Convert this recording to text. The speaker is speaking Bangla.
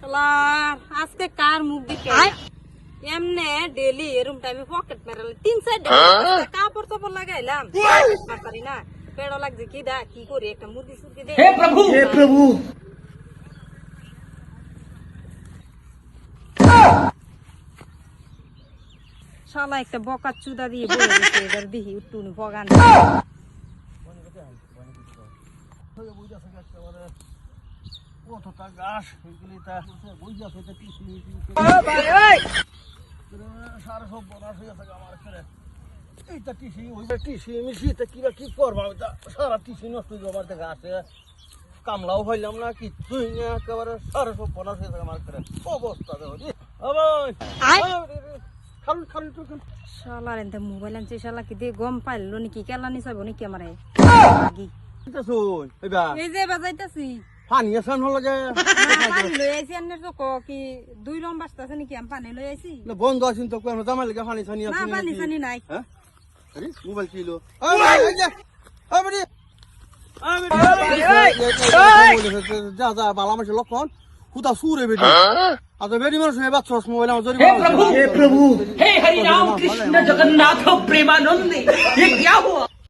শালার আজকে কার মুখ দিকে এমনে ডেলি এরম টাইমে পকেট মেরাল 3-4 কাপড় চাপড় লাগাইলাম পারি না পেড়ো লাগছে কি দা কি করি একটা মুরগি সুরগি দে हे प्रभु শালা একটা বকা চুদা দিয়ে বলে দিছে এদের দিহি উটুনি বগান কতটা গাছ এগুলি তা বুঝা খেতে টিসি সারা সব বনাস হয়ে থাকে আমার ছেলে এইটা টিসি ওই টিসি মিশিতে কিরা কি করবা ওইটা সারা টিসি নষ্ট হয়ে যাবার দেখা আছে কামলাও পাইলাম না কিছুই না একেবারে সারা সব বনাস হয়ে থাকে আমার ছেলে অবস্থা দেখো খালুন খালুন টুকুন শালার এনতে মোবাইল আনছে শালা কি দিয়ে গম পাইলো নাকি কেলানি চাইবো নাকি আমারে আগি শুন এবা এই যে বাজাইতাছি পানি আসান হল যে পানি লই আইছি আন্নের তো কি 2 লম বাজতাছে নাকি আমি পানি লই আইছি না বন্ধ আছেন তো কোন জামাই লাগে পানি ছানি না আছে পানি সানি নাই হ্যাঁ আরে মোবাইল ছিল যা যা বালা মাসে লক্ষণ হুদা সুরে বেটি আচ্ছা বেটি মানুষ বাচ্চা মোবাইল আমার জরি हे प्रभु हे हरि राम कृष्ण जगन्नाथ प्रेमानंद ये क्या हुआ